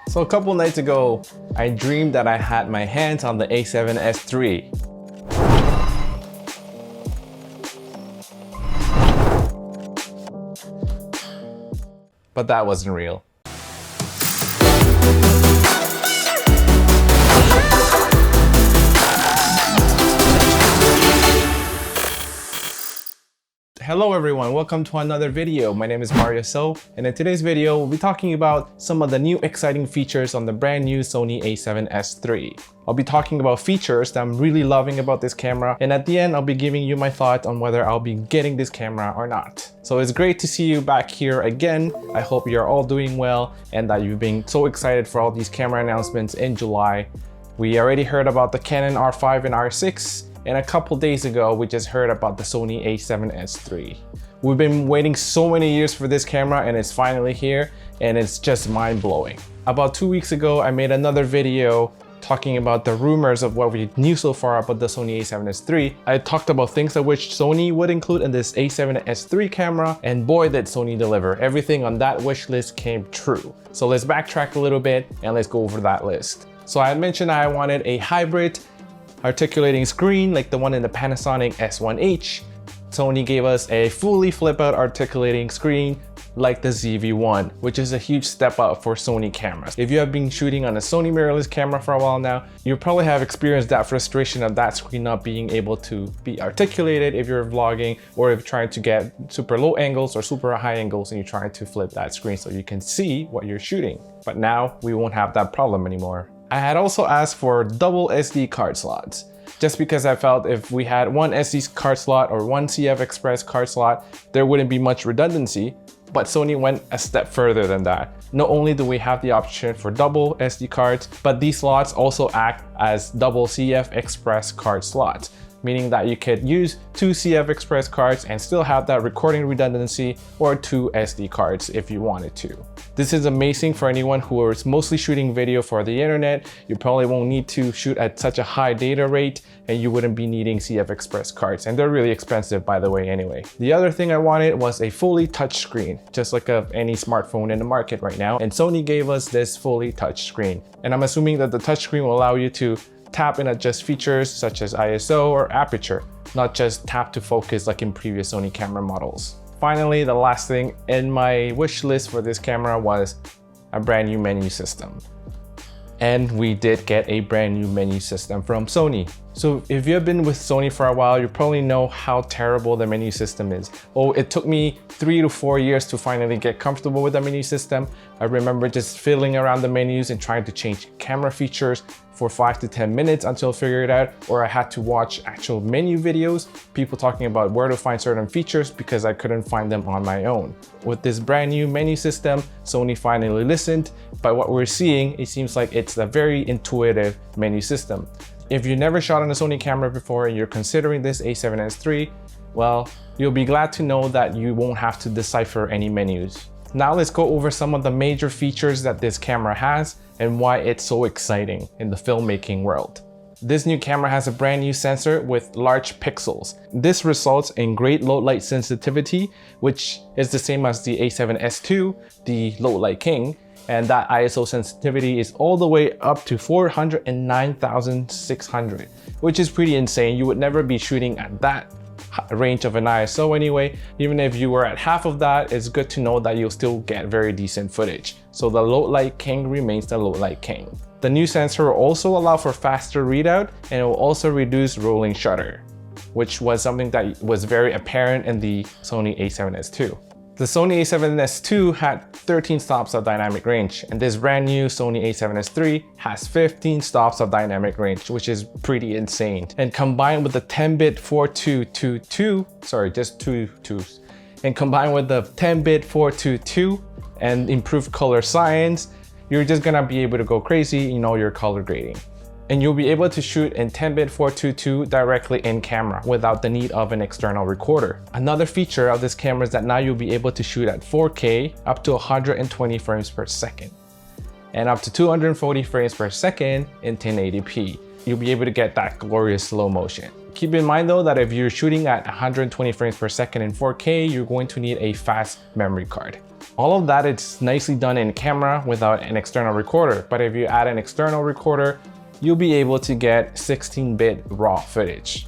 So a couple nights ago, I dreamed that I had my hands on the a7S III. But that wasn't real. Hello everyone, welcome to another video. My name is Mario So, and in today's video, we'll be talking about some of the new exciting features on the brand new Sony a7S III. I'll be talking about features that I'm really loving about this camera, and at the end, I'll be giving you my thoughts on whether I'll be getting this camera or not. So it's great to see you back here again. I hope you're all doing well and that you've been so excited for all these camera announcements in July. We already heard about the Canon R5 and R6. And a couple days ago, we just heard about the Sony a7S III. We've been waiting so many years for this camera and it's finally here and it's just mind-blowing. About 2 weeks ago, I made another video talking about the rumors of what we knew so far about the Sony a7S III. I talked about things I wish Sony would include in this a7S III camera, and boy did Sony deliver. Everything on that wish list came true. So let's backtrack a little bit and let's go over that list. So I mentioned I wanted a hybrid articulating screen like the one in the Panasonic S1H. Sony gave us a fully flip out articulating screen like the ZV-1, which is a huge step up for Sony cameras. If you have been shooting on a Sony mirrorless camera for a while now, you probably have experienced that frustration of that screen not being able to be articulated if you're vlogging, or if you're trying to get super low angles or super high angles and you're trying to flip that screen so you can see what you're shooting. But now we won't have that problem anymore. I had also asked for double SD card slots, just because I felt if we had one SD card slot or one CF Express card slot, there wouldn't be much redundancy. But Sony went a step further than that. Not only do we have the option for double SD cards, but these slots also act as double CF Express card slots, meaning that you could use 2 CF Express cards and still have that recording redundancy, or 2 SD cards if you wanted to. This is amazing for anyone who is mostly shooting video for the internet. You probably won't need to shoot at such a high data rate and you wouldn't be needing CF Express cards, and they're really expensive by the way anyway. The other thing I wanted was a fully touch screen, just like any smartphone in the market right now, and Sony gave us this fully touch screen. And I'm assuming that the touch screen will allow you to tap and adjust features such as ISO or aperture, not just tap to focus like in previous Sony camera models. Finally, the last thing in my wish list for this camera was a brand new menu system. And we did get a brand new menu system from Sony. So if you've been with Sony for a while, you probably know how terrible the menu system is. Oh, it took me 3 to 4 years to finally get comfortable with the menu system. I remember just fiddling around the menus and trying to change camera features for 5 to 10 minutes until I figured it out, or I had to watch actual menu videos, people talking about where to find certain features because I couldn't find them on my own. With this brand new menu system, Sony finally listened. By what we're seeing, it seems like it's a very intuitive menu system. If you never shot on a Sony camera before and you're considering this a7S III, well, you'll be glad to know that you won't have to decipher any menus. Now let's go over some of the major features that this camera has and why it's so exciting in the filmmaking world. This new camera has a brand new sensor with large pixels. This results in great low light sensitivity, which is the same as the a7S II, the low light king. And that ISO sensitivity is all the way up to 409,600, which is pretty insane. You would never be shooting at that range of an ISO anyway. Even if you were at half of that, it's good to know that you'll still get very decent footage. So the low light king remains the low light king. The new sensor will also allow for faster readout, and it will also reduce rolling shutter, which was something that was very apparent in the Sony a7S II. The Sony a7S II had 13 stops of dynamic range, and this brand new Sony a7S III has 15 stops of dynamic range, which is pretty insane. And combined with the 10-bit 4222, sorry, just 2 twos, and combined with the 10-bit 422 and improved color science, you're just gonna be able to go crazy in all your color grading. And you'll be able to shoot in 10-bit 422 directly in camera without the need of an external recorder. Another feature of this camera is that now you'll be able to shoot at 4K up to 120 frames per second and up to 240 frames per second in 1080p. You'll be able to get that glorious slow motion. Keep in mind though that if you're shooting at 120 frames per second in 4K, you're going to need a fast memory card. All of that is nicely done in camera without an external recorder. But if you add an external recorder, you'll be able to get 16-bit raw footage.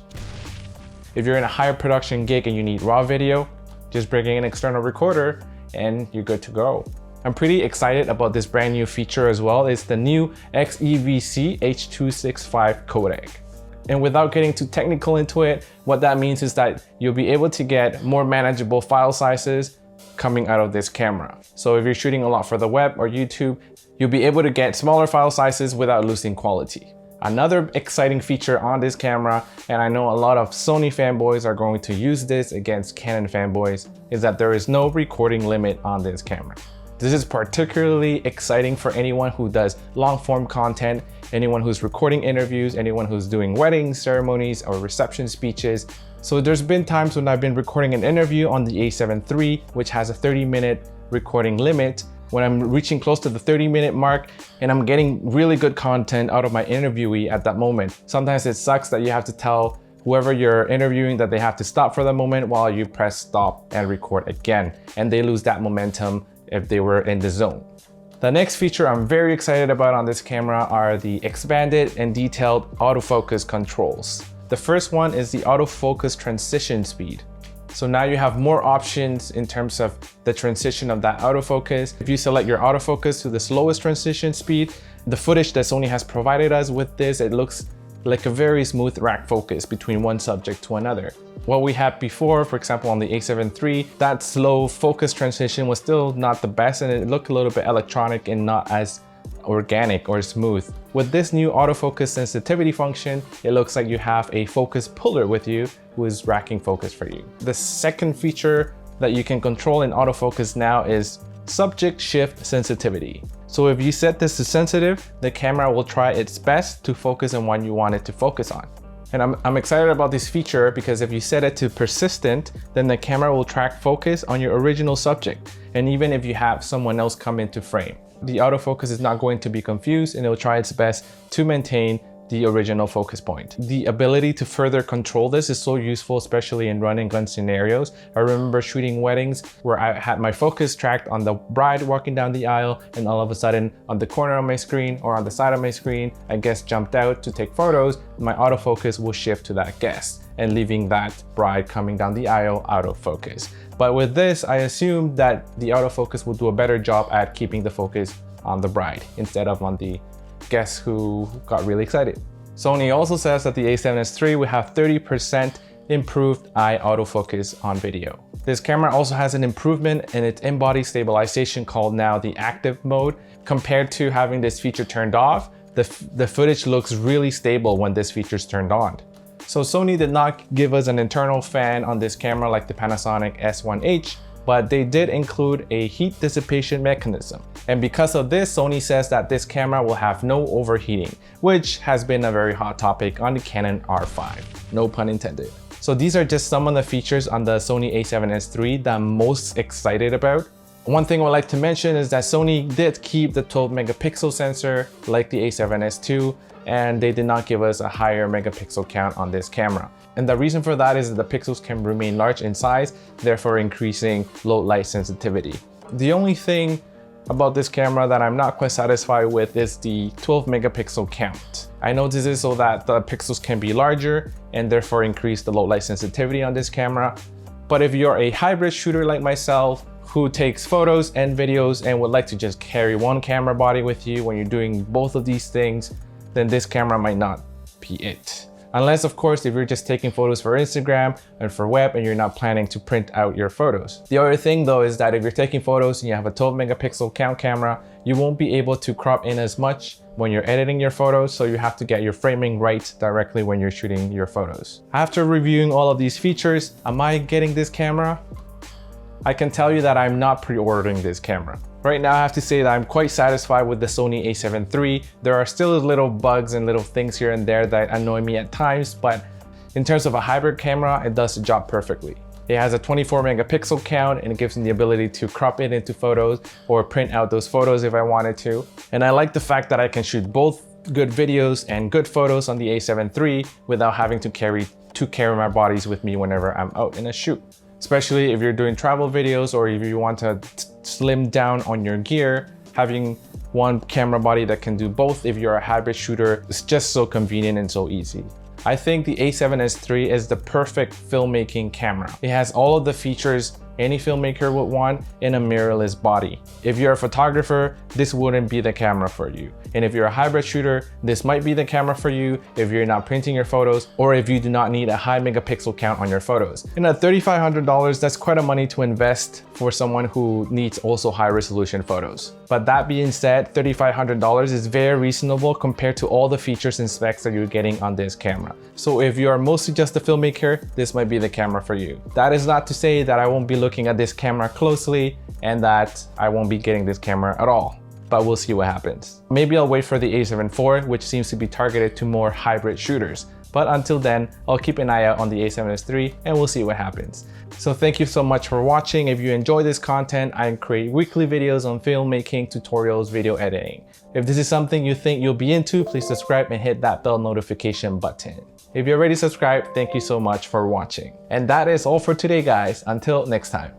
If you're in a higher production gig and you need raw video, just bring in an external recorder and you're good to go. I'm pretty excited about this brand new feature as well. It's the new HEVC H.265 codec. And without getting too technical into it, what that means is that you'll be able to get more manageable file sizes coming out of this camera. So if you're shooting a lot for the web or YouTube, you'll be able to get smaller file sizes without losing quality. Another exciting feature on this camera, and I know a lot of Sony fanboys are going to use this against Canon fanboys, is that there is no recording limit on this camera. This is particularly exciting for anyone who does long form content, anyone who's recording interviews, anyone who's doing weddings, ceremonies, or reception speeches. So there's been times when I've been recording an interview on the a7 III, which has a 30-minute recording limit, when I'm reaching close to the 30-minute mark and I'm getting really good content out of my interviewee at that moment. Sometimes it sucks that you have to tell whoever you're interviewing that they have to stop for the moment while you press stop and record again, and they lose that momentum if they were in the zone. The next feature I'm very excited about on this camera are the expanded and detailed autofocus controls. The first one is the autofocus transition speed. So now you have more options in terms of the transition of that autofocus. If you select your autofocus to the slowest transition speed, the footage that Sony has provided us with this, it looks like a very smooth rack focus between one subject to another. What we had before, for example, on the a7 III, that slow focus transition was still not the best and it looked a little bit electronic and not as organic or smooth. With this new autofocus sensitivity function, it looks like you have a focus puller with you who is racking focus for you. The second feature that you can control in autofocus now is subject shift sensitivity. So if you set this to sensitive, the camera will try its best to focus on what you want it to focus on. And I'm excited about this feature because if you set it to persistent, then the camera will track focus on your original subject. And even if you have someone else come into frame, the autofocus is not going to be confused and it'll try its best to maintain the original focus point. The ability to further control this is so useful, especially in run and gun scenarios. I remember shooting weddings where I had my focus tracked on the bride walking down the aisle, and all of a sudden on the corner of my screen or on the side of my screen, a guest jumped out to take photos. My autofocus will shift to that guest and leaving that bride coming down the aisle out of focus. But with this, I assume that the autofocus will do a better job at keeping the focus on the bride instead of on the guests who got really excited. Sony also says that the a7S III will have 30% improved eye autofocus on video. This camera also has an improvement in its in-body stabilization called now the active mode. Compared to having this feature turned off, the footage looks really stable when this feature is turned on. So Sony did not give us an internal fan on this camera like the Panasonic S1H, but they did include a heat dissipation mechanism. And because of this, Sony says that this camera will have no overheating, which has been a very hot topic on the Canon R5, no pun intended. So these are just some of the features on the Sony a7S III that I'm most excited about. One thing I would like to mention is that Sony did keep the 12 megapixel sensor like the a7S II, and they did not give us a higher megapixel count on this camera. And the reason for that is that the pixels can remain large in size, therefore increasing low light sensitivity. The only thing about this camera that I'm not quite satisfied with is the 12 megapixel count. I know this is so that the pixels can be larger and therefore increase the low light sensitivity on this camera. But if you're a hybrid shooter like myself, who takes photos and videos and would like to just carry one camera body with you when you're doing both of these things, then this camera might not be it. Unless, of course, if you're just taking photos for Instagram and for web and you're not planning to print out your photos. The other thing though is that if you're taking photos and you have a 12 megapixel count camera, you won't be able to crop in as much when you're editing your photos, so you have to get your framing right directly when you're shooting your photos. After reviewing all of these features, am I getting this camera? I can tell you that I'm not pre-ordering this camera. Right now, I have to say that I'm quite satisfied with the Sony a7 III. There are still little bugs and little things here and there that annoy me at times, but in terms of a hybrid camera, it does the job perfectly. It has a 24 megapixel count and it gives me the ability to crop it into photos or print out those photos if I wanted to. And I like the fact that I can shoot both good videos and good photos on the a7 III without having to carry two camera bodies with me whenever I'm out in a shoot. Especially if you're doing travel videos or if you want to slim down on your gear, having one camera body that can do both if you're a hybrid shooter is just so convenient and so easy. I think the a7S III is the perfect filmmaking camera. It has all of the features any filmmaker would want in a mirrorless body. If you're a photographer, this wouldn't be the camera for you. And if you're a hybrid shooter, this might be the camera for you if you're not printing your photos or if you do not need a high megapixel count on your photos. And at $3,500, that's quite a money to invest for someone who needs also high resolution photos. But that being said, $3,500 is very reasonable compared to all the features and specs that you're getting on this camera. So if you are mostly just a filmmaker, this might be the camera for you. That is not to say that I won't be looking at this camera closely and that I won't be getting this camera at all, but we'll see what happens. Maybe I'll wait for the a7 IV, which seems to be targeted to more hybrid shooters. But until then, I'll keep an eye out on the a7S III and we'll see what happens. So thank you so much for watching. If you enjoy this content, I create weekly videos on filmmaking, tutorials, video editing. If this is something you think you'll be into, please subscribe and hit that bell notification button. If you're already subscribed, thank you so much for watching. And that is all for today, guys. Until next time.